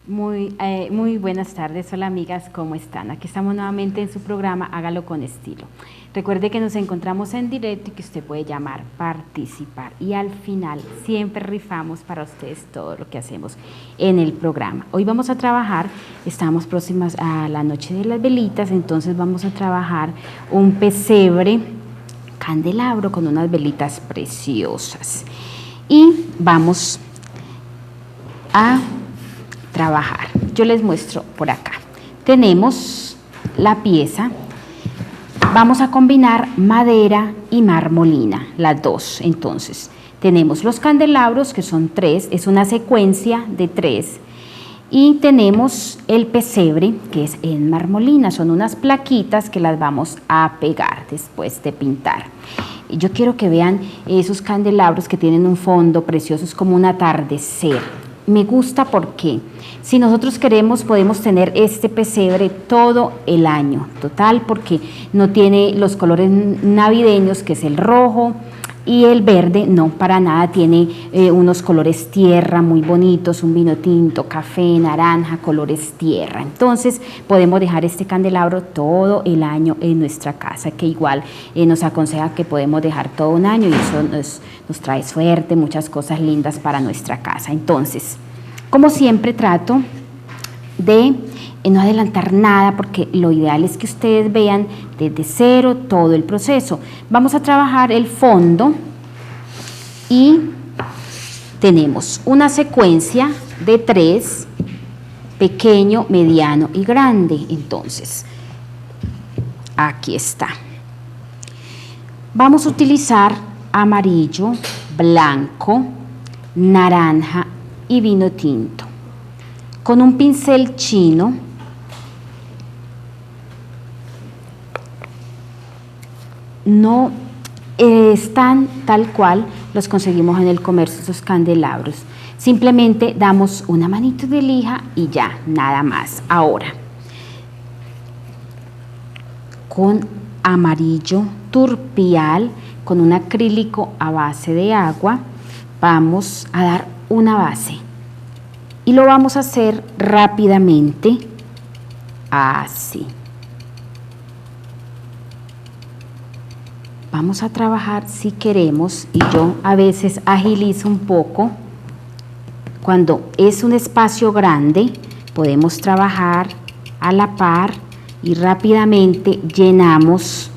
Muy buenas tardes, hola amigas, ¿cómo están? Aquí estamos nuevamente en su programa Hágalo con Estilo. Recuerde que nos encontramos en directo y que usted puede llamar, participar y al final siempre rifamos para ustedes todo lo que hacemos en el programa. Hoy vamos a trabajar, estamos próximas a la noche de las velitas, entonces vamos a trabajar un pesebre candelabro con unas velitas preciosas y vamos a trabajar. Yo les muestro por acá. Tenemos la pieza, vamos a combinar madera y marmolina, las dos. Entonces, tenemos los candelabros que son 3, es una secuencia de 3. Y tenemos el pesebre que es en marmolina, son unas plaquitas que las vamos a pegar después de pintar. Yo quiero que vean esos candelabros que tienen un fondo precioso, es como un atardecer. Me gusta porque si nosotros queremos podemos tener este pesebre todo el año, total, porque no tiene los colores navideños que es el rojo y el verde, no, para nada, tiene unos colores tierra muy bonitos, un vino tinto, café, naranja, colores tierra. Entonces podemos dejar este candelabro todo el año en nuestra casa, que igual nos aconseja que podemos dejar todo un año y eso nos trae suerte, muchas cosas lindas para nuestra casa. Entonces, como siempre trato de no adelantar nada porque lo ideal es que ustedes vean desde cero todo el proceso. Vamos a trabajar el fondo y tenemos una secuencia de 3, pequeño, mediano y grande. Entonces, aquí está. Vamos a utilizar amarillo, blanco, naranja y vino tinto. Con un pincel chino no están tal cual los conseguimos en el comercio, esos candelabros. Simplemente damos una manito de lija y ya, nada más. Ahora, con amarillo turpial, con un acrílico a base de agua, vamos a dar una base. Y lo vamos a hacer rápidamente, así. Vamos a trabajar si queremos, y yo a veces agilizo un poco. Cuando es un espacio grande, podemos trabajar a la par y rápidamente llenamos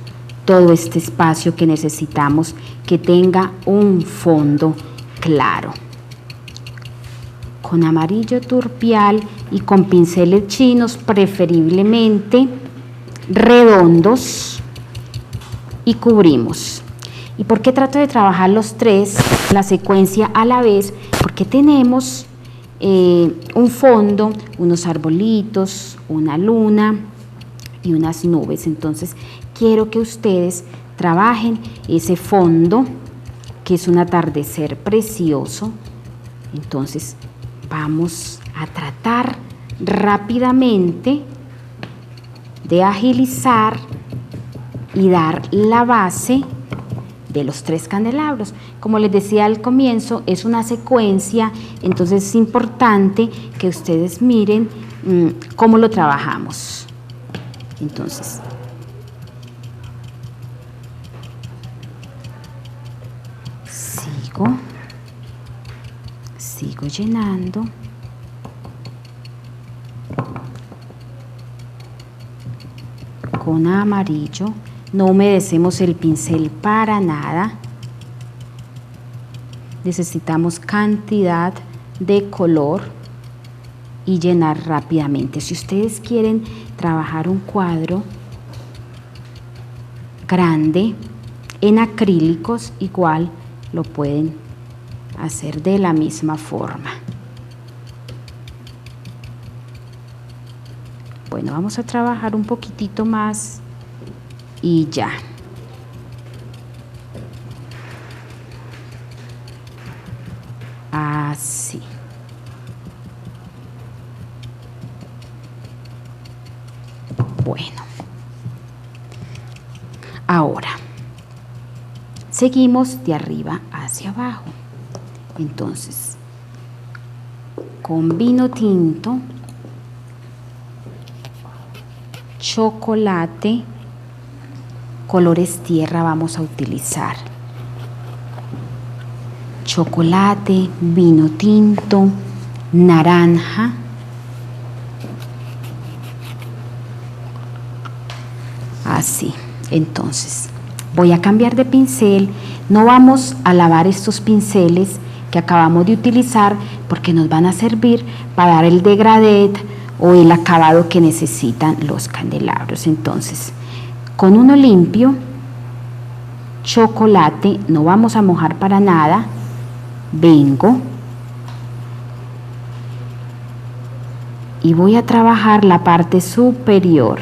todo este espacio que necesitamos que tenga un fondo claro. Con amarillo turpial y con pinceles chinos, preferiblemente redondos, y cubrimos. ¿Y por qué trato de trabajar los 3, la secuencia a la vez? Porque tenemos un fondo, unos arbolitos, una luna y unas nubes. Entonces quiero que ustedes trabajen ese fondo que es un atardecer precioso. Entonces vamos a tratar rápidamente de agilizar y dar la base de los 3 candelabros. Como les decía al comienzo, es una secuencia, entonces es importante que ustedes miren cómo lo trabajamos. Entonces, sigo llenando. Con amarillo, no humedecemos el pincel para nada. Necesitamos cantidad de color y llenar rápidamente. Si ustedes quieren trabajar un cuadro grande en acrílicos, igual lo pueden hacer de la misma forma. Bueno, vamos a trabajar un poquitito más y ya. Así. Bueno. Ahora, seguimos de arriba hacia abajo. Entonces, con vino tinto chocolate, colores tierra vamos a utilizar. Chocolate, vino tinto, naranja, así. Entonces voy a cambiar de pincel, no vamos a lavar estos pinceles que acabamos de utilizar porque nos van a servir para dar el degradé o el acabado que necesitan los candelabros. Entonces, con uno limpio, chocolate, no vamos a mojar para nada, vengo y voy a trabajar la parte superior,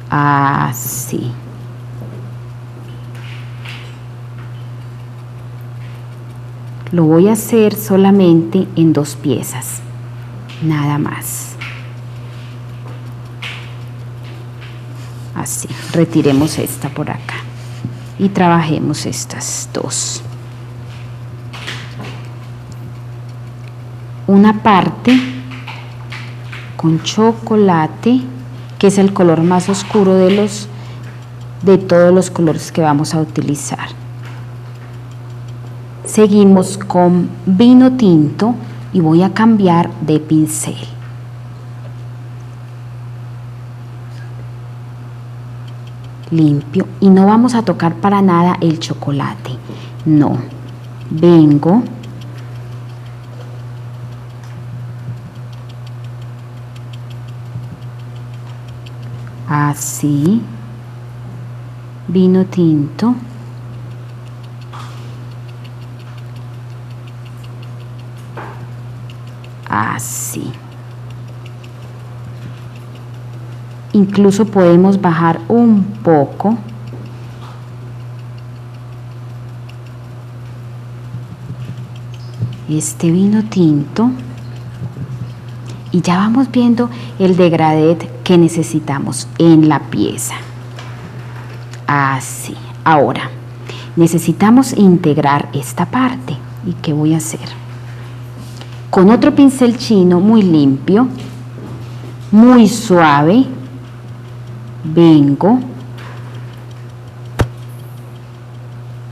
así. Lo voy a hacer solamente en 2 piezas, nada más. Así, retiremos esta por acá y trabajemos estas 2. Una parte con chocolate, que es el color más oscuro de todos los colores que vamos a utilizar. Seguimos con vino tinto y voy a cambiar de pincel. Limpio y no vamos a tocar para nada el chocolate, no. Vengo así, vino tinto, así. Incluso podemos bajar un poco este vino tinto y ya vamos viendo el degradé que necesitamos en la pieza. Así. Ahora necesitamos integrar esta parte. ¿Y qué voy a hacer? Con otro pincel chino muy limpio, muy suave, vengo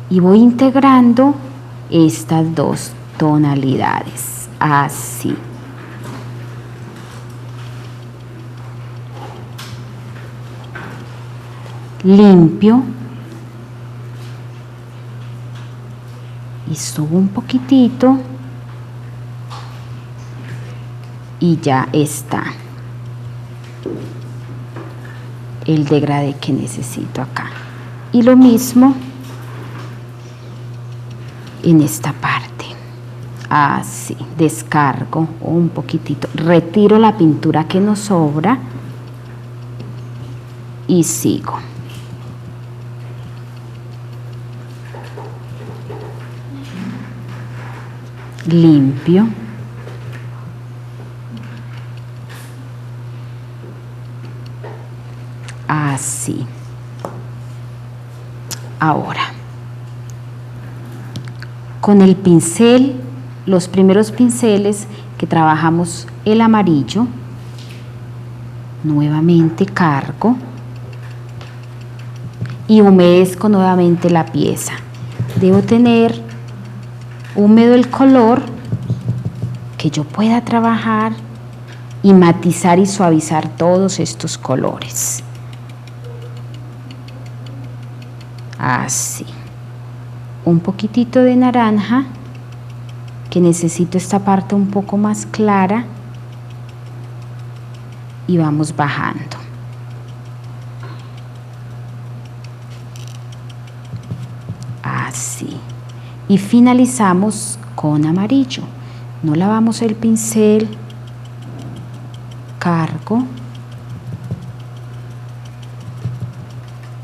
y voy integrando estas 2 tonalidades, así. Limpio y subo un poquitito y ya está el degradé que necesito acá. Y lo mismo en esta parte, así. Descargo un poquitito, retiro la pintura que nos sobra y sigo. Limpio. Así. Ahora, con el pincel, los primeros pinceles que trabajamos el amarillo, nuevamente cargo y humedezco nuevamente la pieza. Debo tener húmedo el color que yo pueda trabajar y matizar y suavizar todos estos colores. Así. Un poquitito de naranja, que necesito esta parte un poco más clara, y vamos bajando. Así. Y finalizamos con amarillo. No lavamos el pincel, cargo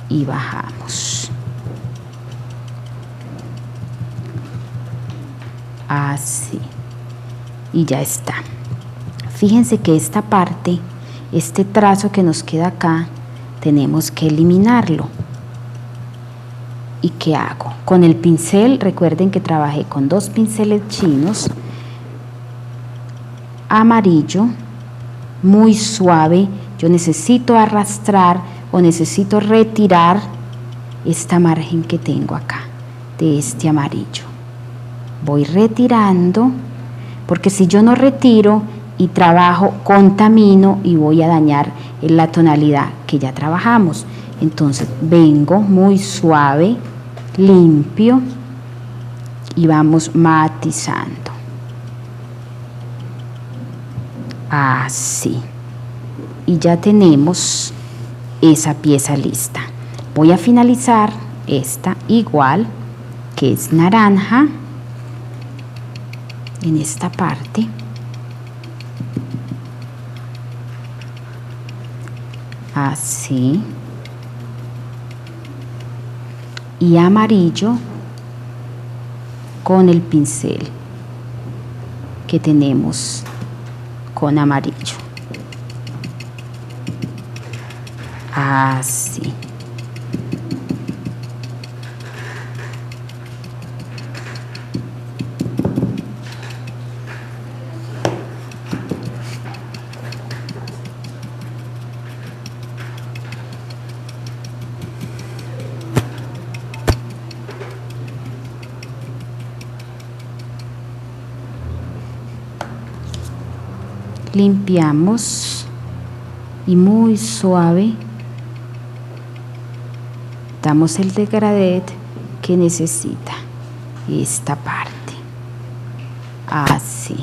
y bajamos. Así. Y ya está. Fíjense que esta parte, este trazo que nos queda acá, tenemos que eliminarlo. ¿Y qué hago? Con el pincel, recuerden que trabajé con 2 pinceles chinos, amarillo, muy suave. Yo necesito arrastrar o necesito retirar esta margen que tengo acá, de este amarillo. Voy retirando, porque si yo no retiro y trabajo, contamino y voy a dañar la tonalidad que ya trabajamos. Entonces vengo muy suave, limpio y vamos matizando. Así. Y ya tenemos esa pieza lista. Voy a finalizar esta igual, que es naranja, en esta parte. Así. Y amarillo con el pincel que tenemos con amarillo. Así. Limpiamos y muy suave damos el degradé que necesita esta parte. Así.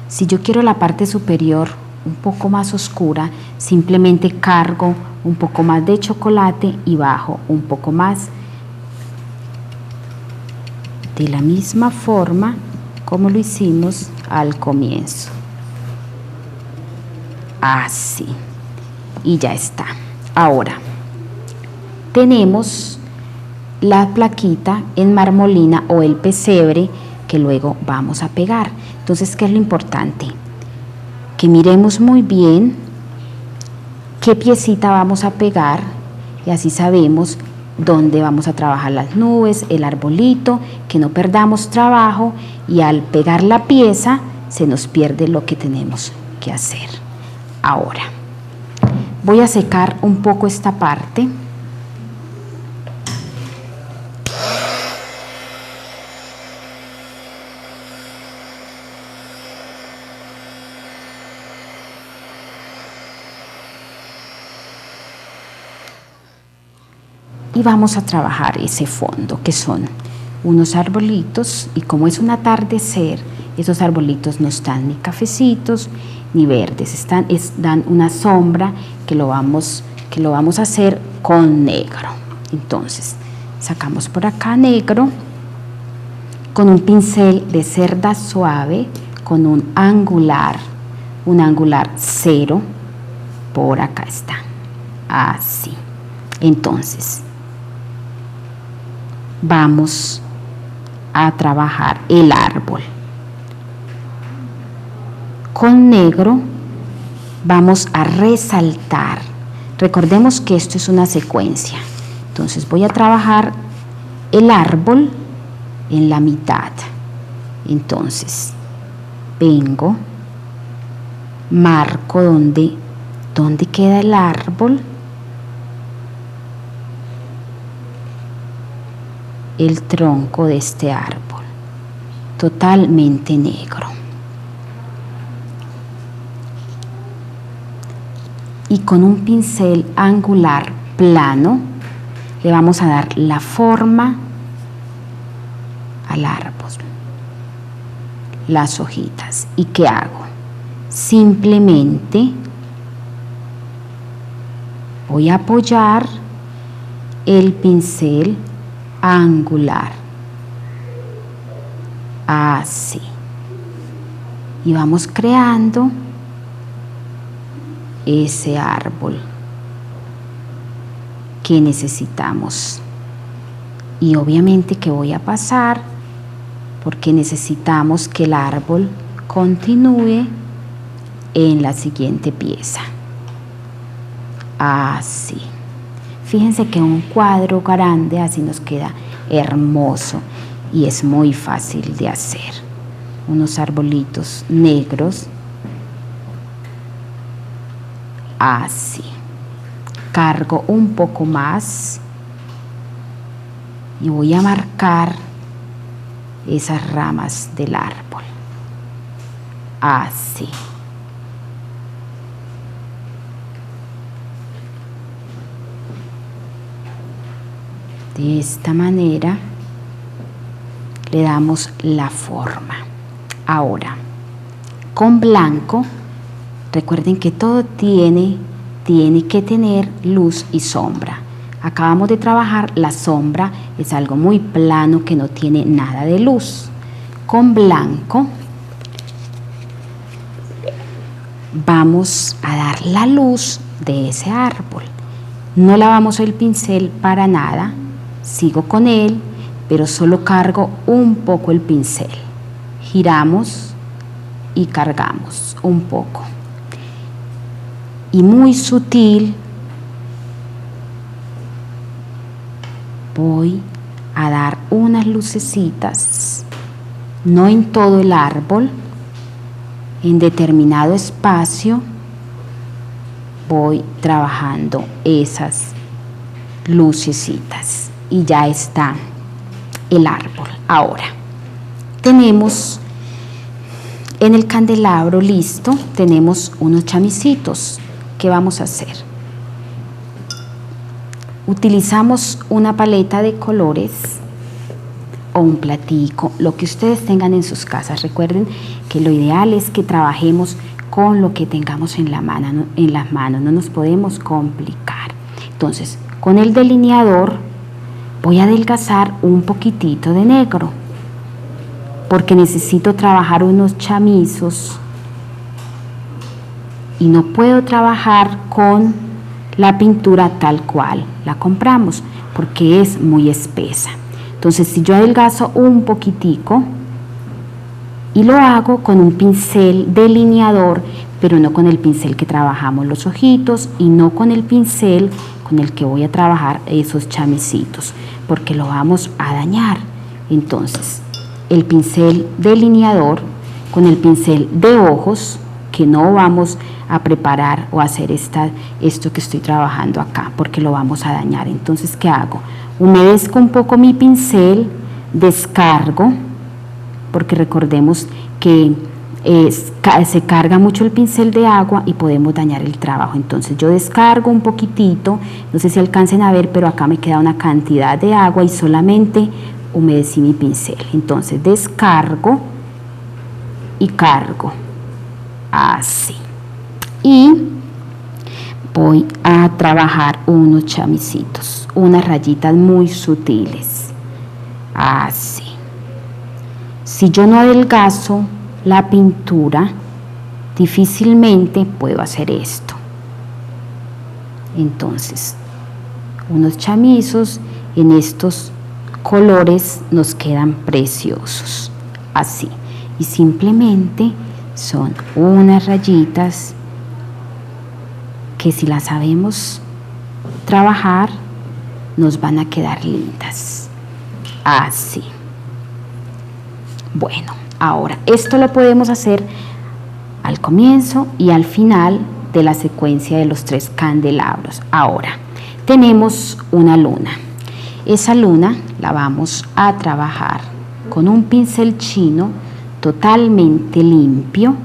Si yo quiero la parte superior un poco más oscura, simplemente cargo un poco más de chocolate y bajo un poco más, de la misma forma como lo hicimos al comienzo. Así. Y ya está. Ahora tenemos la plaquita en marmolina o el pesebre que luego vamos a pegar. Entonces, ¿qué es lo importante? Que miremos muy bien qué piecita vamos a pegar y así sabemos dónde vamos a trabajar las nubes, el arbolito, que no perdamos trabajo y al pegar la pieza se nos pierde lo que tenemos que hacer. Ahora, voy a secar un poco esta parte. Y vamos a trabajar ese fondo, que son unos arbolitos, y como es un atardecer, esos arbolitos no están ni cafecitos ni verdes, dan una sombra que lo vamos a hacer con negro. Entonces, sacamos por acá negro, con un pincel de cerda suave, con un angular 0, por acá está, así. Entonces, vamos a trabajar el árbol. Con negro vamos a resaltar. Recordemos que esto es una secuencia. Entonces voy a trabajar el árbol en la mitad. Entonces vengo, marco donde queda el árbol, el tronco de este árbol, totalmente negro. Y con un pincel angular plano le vamos a dar la forma al árbol, las hojitas. ¿Y qué hago? Simplemente voy a apoyar el pincel angular, así, y vamos creando ese árbol que necesitamos. Y obviamente que voy a pasar porque necesitamos que el árbol continúe en la siguiente pieza, así. Fíjense que un cuadro grande así nos queda hermoso y es muy fácil de hacer. Unos arbolitos negros así. Cargo un poco más y voy a marcar esas ramas del árbol, así. De esta manera le damos la forma. Ahora, con blanco, recuerden que todo tiene que tener luz y sombra. Acabamos de trabajar la sombra, es algo muy plano que no tiene nada de luz. Con blanco vamos a dar la luz de ese árbol. No lavamos el pincel para nada, sigo con él, pero solo cargo un poco el pincel. Giramos y cargamos un poco. Y muy sutil voy a dar unas lucecitas, no en todo el árbol, en determinado espacio voy trabajando esas lucecitas y ya está el árbol. Ahora tenemos en el candelabro listo, tenemos unos chamicitos. ¿Qué vamos a hacer? Utilizamos una paleta de colores o un platico, lo que ustedes tengan en sus casas. Recuerden que lo ideal es que trabajemos con lo que tengamos en las manos, no nos podemos complicar. Entonces, con el delineador voy a adelgazar un poquitito de negro, porque necesito trabajar unos chamizos y no puedo trabajar con la pintura tal cual la compramos, porque es muy espesa. Entonces, si yo adelgazo un poquitico y lo hago con un pincel delineador, pero no con el pincel que trabajamos los ojitos y no con el pincel con el que voy a trabajar esos chamecitos, porque lo vamos a dañar. Entonces, el pincel delineador con el pincel de ojos, que no vamos a preparar o hacer esto que estoy trabajando acá, porque lo vamos a dañar. Entonces, ¿qué hago? Humedezco un poco mi pincel, descargo, porque recordemos que se carga mucho el pincel de agua y podemos dañar el trabajo. Entonces yo descargo un poquitito, no sé si alcancen a ver, pero acá me queda una cantidad de agua y solamente humedecí mi pincel. Entonces descargo y cargo, así. Y voy a trabajar unos chamicitos, unas rayitas muy sutiles, así. Si yo no adelgazo la pintura, difícilmente puedo hacer esto. Entonces, unos chamizos en estos colores nos quedan preciosos, así. Y simplemente son unas rayitas que, si las sabemos trabajar, nos van a quedar lindas, así. Bueno, ahora esto lo podemos hacer al comienzo y al final de la secuencia de los 3 candelabros. Ahora tenemos una luna. Esa luna la vamos a trabajar con un pincel chino totalmente limpio.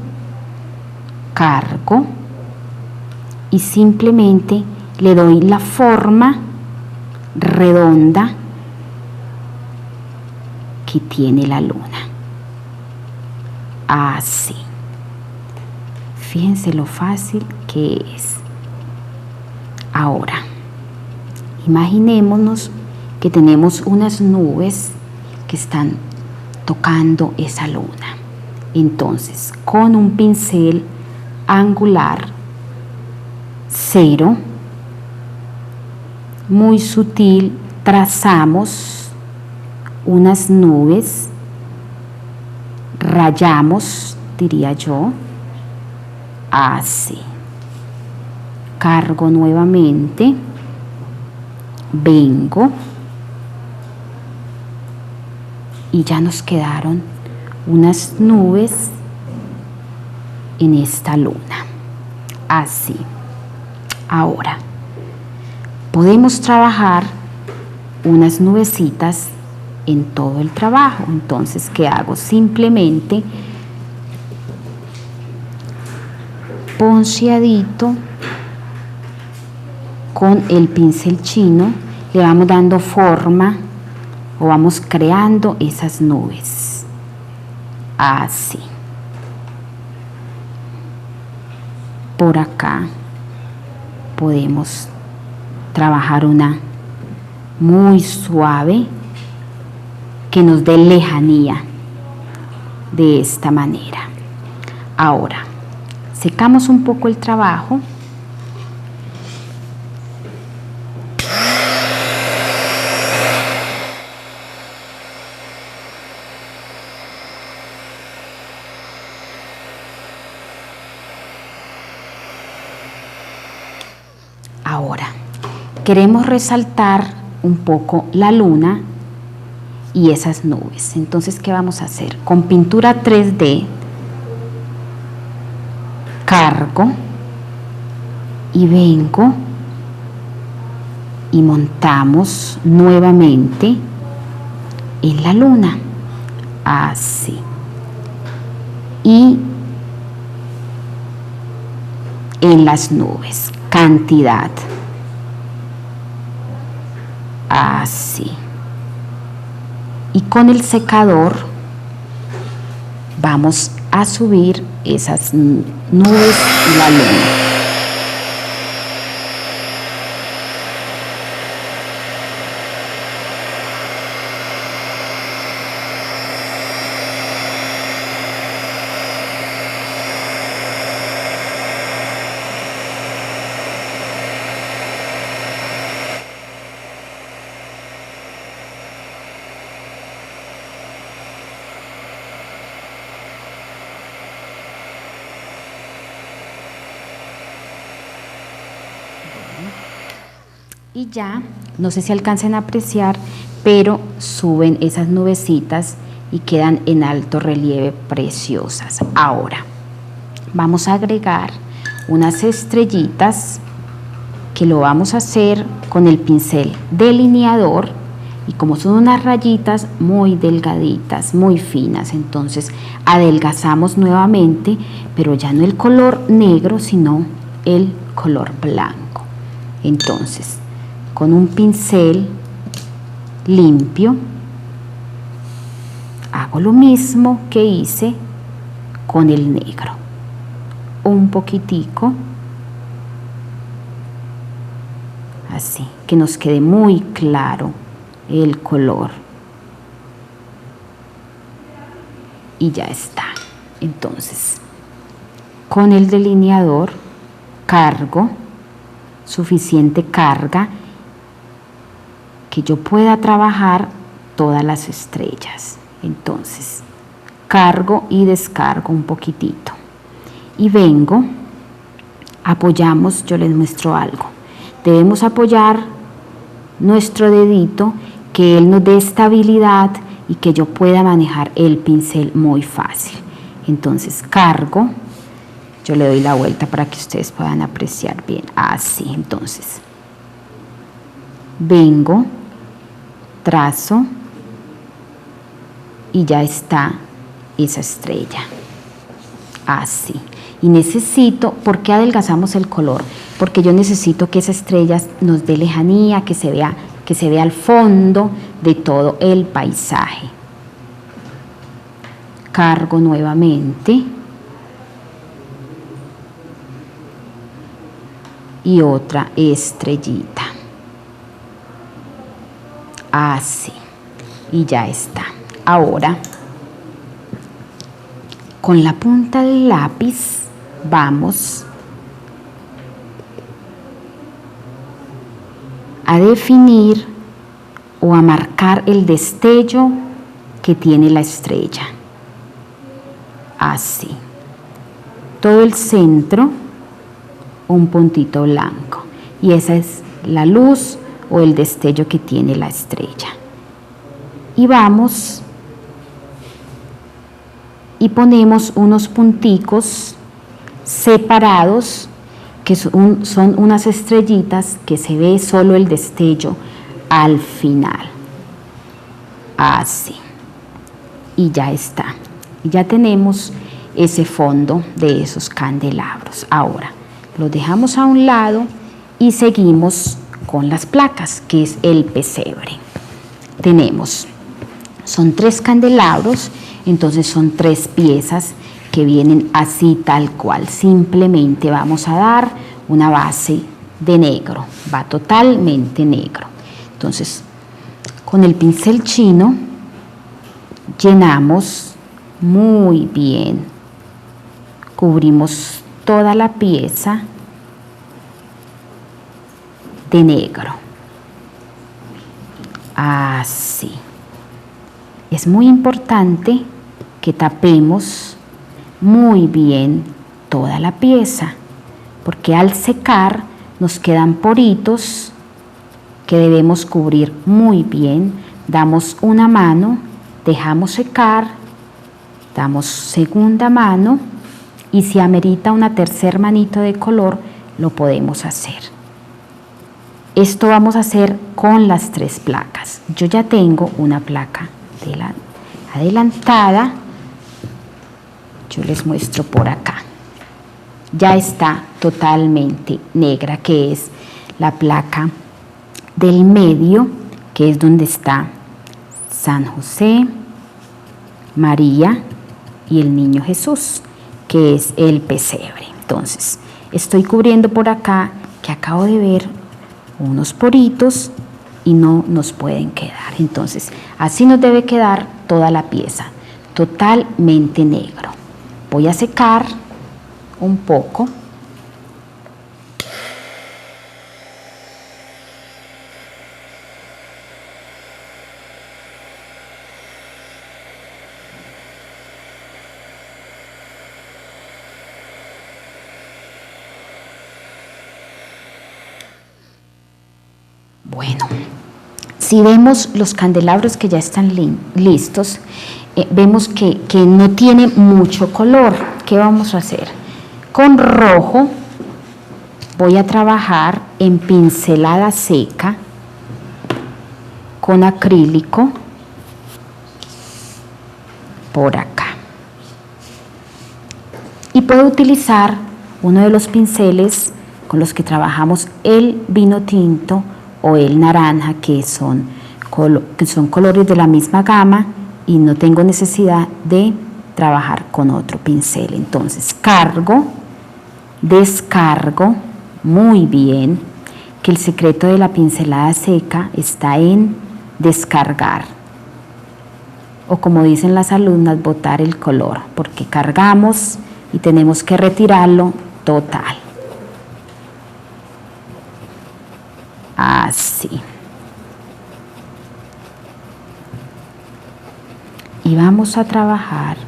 Cargo y simplemente le doy la forma redonda que tiene la luna. Así. Fíjense lo fácil que es. Ahora, imaginémonos que tenemos unas nubes que están tocando esa luna. Entonces, con un pincel angular 0, muy sutil, trazamos unas nubes, rayamos, diría yo, así. Cargo nuevamente, vengo y ya nos quedaron unas nubes en esta luna, así. Ahora, podemos trabajar unas nubecitas en todo el trabajo. Entonces, ¿qué hago? Simplemente ponceadito con el pincel chino le vamos dando forma o vamos creando esas nubes, así. Por acá podemos trabajar una muy suave que nos dé lejanía de esta manera. Ahora, secamos un poco el trabajo. Ahora, queremos resaltar un poco la luna y esas nubes. Entonces, ¿qué vamos a hacer? Con pintura 3D, cargo y vengo y montamos nuevamente en la luna, así. Y en las nubes, cantidad, así. Y con el secador vamos a subir esas nubes y la luna. Y ya, no sé si alcancen a apreciar, pero suben esas nubecitas y quedan en alto relieve preciosas. Ahora, vamos a agregar unas estrellitas que lo vamos a hacer con el pincel delineador, y como son unas rayitas muy delgaditas, muy finas, entonces adelgazamos nuevamente, pero ya no el color negro, sino el color blanco. Entonces, con un pincel limpio hago lo mismo que hice con el negro, un poquitico, así, que nos quede muy claro el color, y ya está. Entonces, con el delineador cargo suficiente carga que yo pueda trabajar todas las estrellas. Entonces, cargo y descargo un poquitito y vengo, apoyamos. Yo les muestro algo, debemos apoyar nuestro dedito, que él nos dé estabilidad y que yo pueda manejar el pincel muy fácil. Entonces cargo, yo le doy la vuelta para que ustedes puedan apreciar bien, así. Entonces vengo, trazo y ya está esa estrella, así. Y necesito, ¿por qué adelgazamos el color? Porque yo necesito que esa estrella nos dé lejanía, que se vea al fondo de todo el paisaje. Cargo nuevamente y otra estrellita, así, y ya está. Ahora, con la punta del lápiz vamos a definir o a marcar el destello que tiene la estrella, así. Todo el centro, un puntito blanco, y esa es la luz o el destello que tiene la estrella. Y vamos y ponemos unos punticos separados que son unas estrellitas que se ve solo el destello al final. Así. Y ya está. Ya tenemos ese fondo de esos candelabros. Ahora lo dejamos a un lado y seguimos con las placas, que es el pesebre. Son 3 candelabros, entonces son 3 piezas que vienen así tal cual. Simplemente vamos a dar una base de negro, va totalmente negro. Entonces, con el pincel chino llenamos muy bien, cubrimos toda la pieza de negro. Así. Es muy importante que tapemos muy bien toda la pieza, porque al secar nos quedan poritos que debemos cubrir muy bien. Damos una mano, dejamos secar, damos segunda mano y si amerita una tercer manito de color, lo podemos hacer. Esto vamos a hacer con las 3 placas. Yo ya tengo una placa adelantada. Yo les muestro por acá. Ya está totalmente negra, que es la placa del medio, que es donde está San José, María y el Niño Jesús, que es el pesebre. Entonces, estoy cubriendo por acá, que acabo de ver unos poritos y no nos pueden quedar. Entonces, así nos debe quedar toda la pieza, totalmente negro. Voy a secar un poco. Bueno, si vemos los candelabros que ya están listos, vemos que no tiene mucho color. ¿Qué vamos a hacer? Con rojo voy a trabajar en pincelada seca con acrílico por acá. Y puedo utilizar uno de los pinceles con los que trabajamos el vino tinto o el naranja, que son colores de la misma gama y no tengo necesidad de trabajar con otro pincel. Entonces cargo, descargo muy bien, que el secreto de la pincelada seca está en descargar, o como dicen las alumnas, botar el color, porque cargamos y tenemos que retirarlo total. Así. Y vamos a trabajar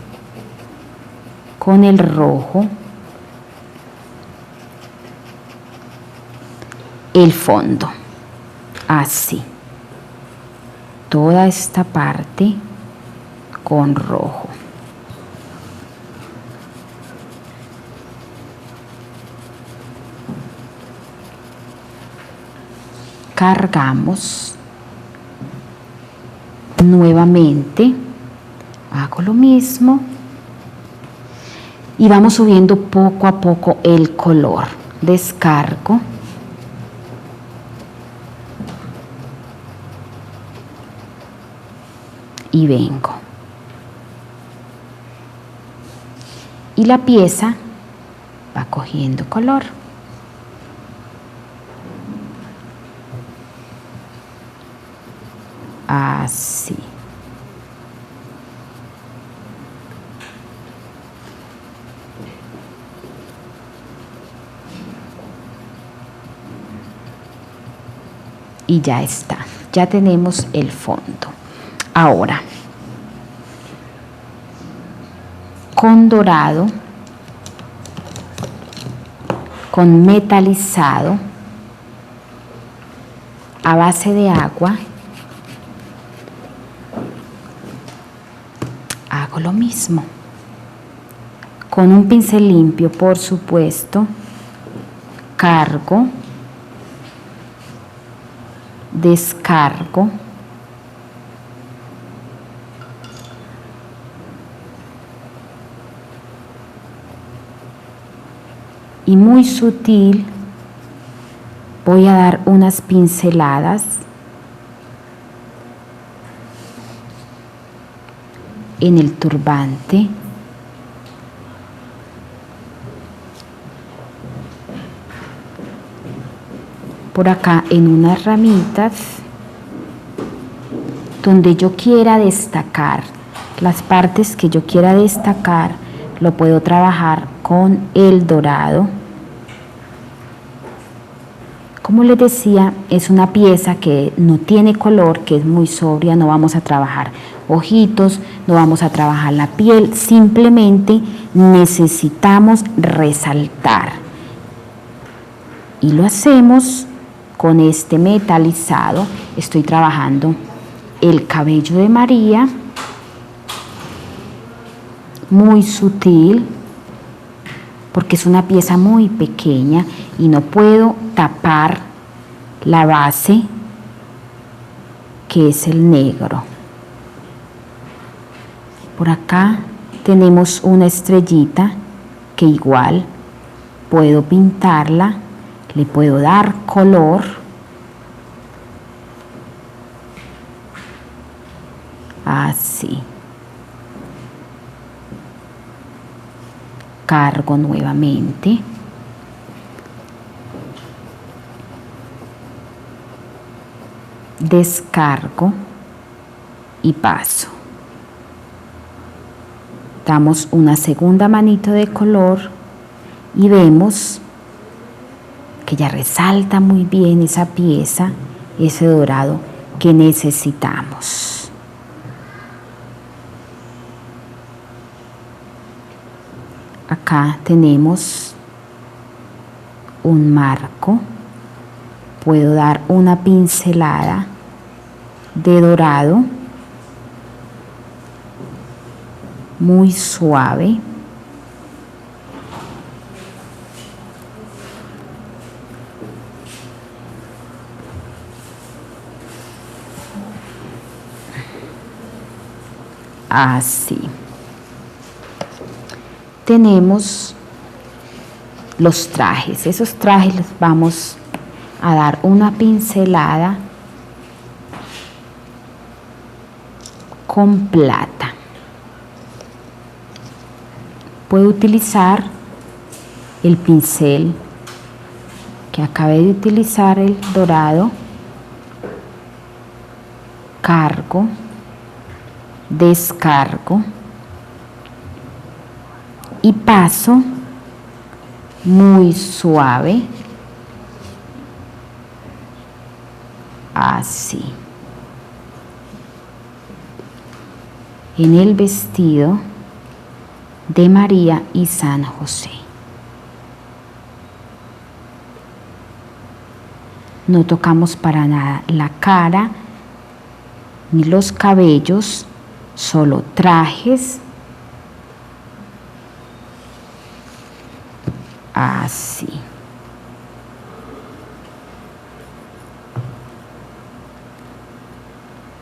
con el rojo el fondo, así. Toda esta parte con rojo. Cargamos nuevamente, hago lo mismo y vamos subiendo poco a poco el color. Descargo y vengo, y la pieza va cogiendo color. Así. Y ya está, ya tenemos el fondo. Ahora, con dorado, con metalizado, a base de agua, hago lo mismo. Con un pincel limpio, por supuesto, cargo, descargo, y muy sutil voy a dar unas pinceladas en el turbante, por acá en unas ramitas donde yo quiera destacar, las partes que yo quiera destacar, lo puedo trabajar con el dorado. Como les decía, es una pieza que no tiene color, que es muy sobria, no vamos a trabajar ojitos, no vamos a trabajar la piel, simplemente necesitamos resaltar. Y lo hacemos con este metalizado. Estoy trabajando el cabello de María, muy sutil, porque es una pieza muy pequeña y no puedo tapar la base, que es el negro. Por acá tenemos una estrellita que igual puedo pintarla, le puedo dar color. Así. Cargo nuevamente. Descargo y paso. Damos una segunda manito de color y vemos que ya resalta muy bien esa pieza, ese dorado que necesitamos. Acá tenemos un marco, puedo dar una pincelada de dorado muy suave. Así. Tenemos los trajes. Esos trajes les vamos a dar una pincelada con plata. Puedo utilizar el pincel que acabé de utilizar, el dorado. Cargo, descargo y paso muy suave, así, en el vestido de María y San José. No tocamos para nada la cara ni los cabellos, solo trajes. Así.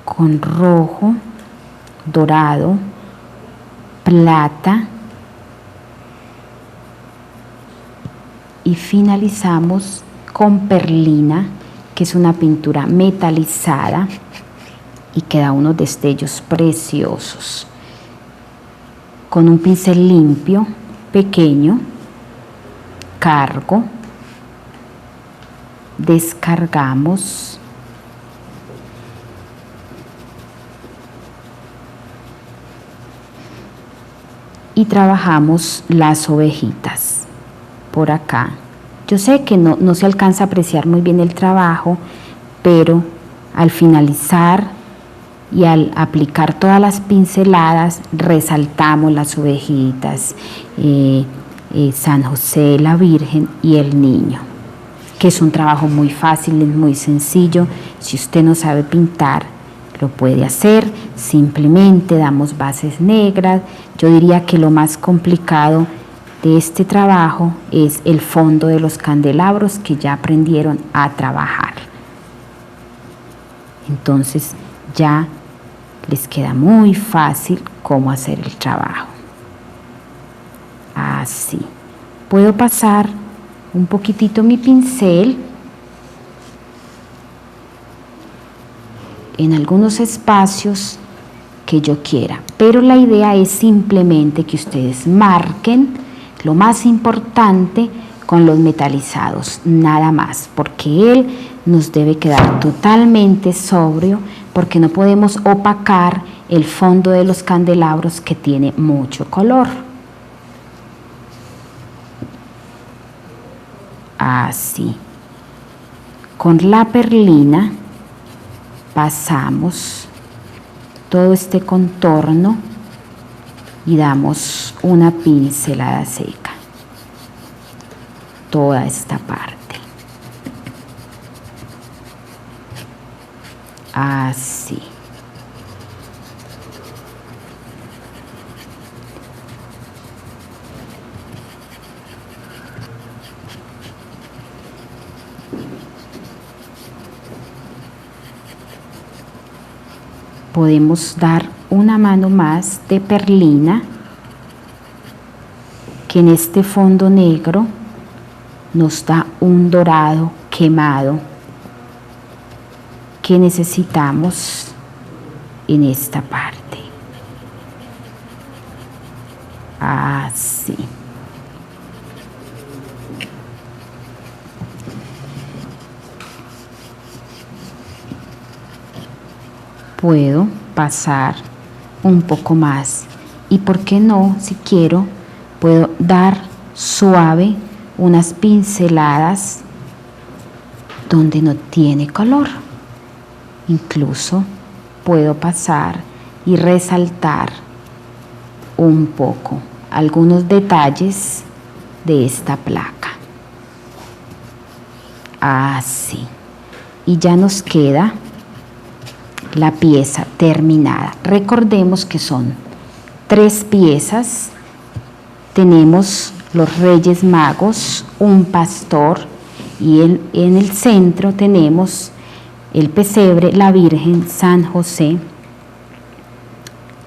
Con rojo, dorado, plata y finalizamos con perlina, que es una pintura metalizada y que da unos destellos preciosos. Con un pincel limpio, pequeño, cargo, descargamos y trabajamos las ovejitas por acá. Yo sé que no se alcanza a apreciar muy bien el trabajo, pero al finalizar y al aplicar todas las pinceladas resaltamos las ovejitas, San José, la Virgen y el niño, que es un trabajo muy fácil, es muy sencillo. Si usted no sabe pintar, lo puede hacer, simplemente damos bases negras. Yo diría que lo más complicado de este trabajo es el fondo de los candelabros que ya aprendieron a trabajar. Entonces ya les queda muy fácil cómo hacer el trabajo. Así. Puedo pasar un poquitito mi pincel en algunos espacios que yo quiera, pero la idea es simplemente que ustedes marquen lo más importante con los metalizados, nada más, porque él nos debe quedar totalmente sobrio, porque no podemos opacar el fondo de los candelabros que tiene mucho color. Así. Con la perlina pasamos todo este contorno y damos una pincelada seca, toda esta parte. Así. Podemos dar una mano más de perlina, que en este fondo negro nos da un dorado quemado que necesitamos en esta parte. Así. Puedo pasar un poco más y, por qué no, si quiero, puedo dar suave unas pinceladas donde no tiene color. Incluso puedo pasar y resaltar un poco algunos detalles de esta placa. Así. Y ya nos queda la pieza terminada. Recordemos que son 3 piezas. Tenemos los Reyes Magos, un pastor, y en el centro tenemos el pesebre, la Virgen, San José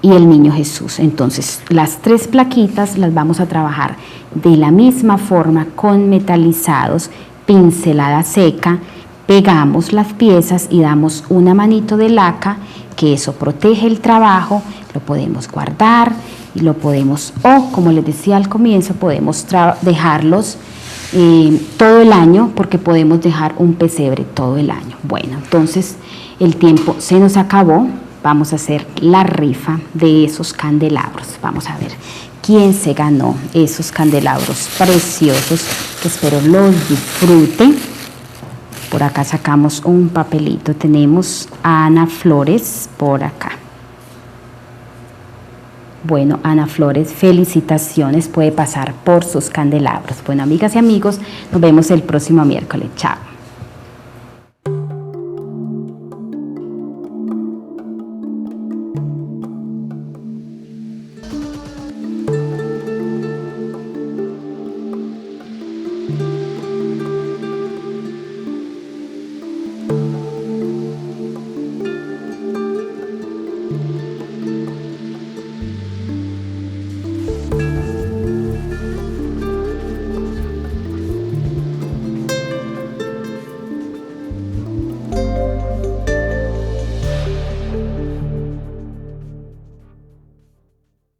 y el Niño Jesús. Entonces, las 3 plaquitas las vamos a trabajar de la misma forma con metalizados, pincelada seca. Pegamos las piezas y damos una manito de laca, que eso protege el trabajo. Lo podemos guardar y lo podemos, o como les decía al comienzo, podemos dejarlos todo el año, porque podemos dejar un pesebre todo el año. Bueno, entonces el tiempo se nos acabó. Vamos a hacer la rifa de esos candelabros. Vamos a ver quién se ganó esos candelabros preciosos, que espero los disfruten. Por acá sacamos un papelito, tenemos a Ana Flores por acá. Bueno, Ana Flores, felicitaciones, puede pasar por sus candelabros. Bueno, amigas y amigos, nos vemos el próximo miércoles. Chao.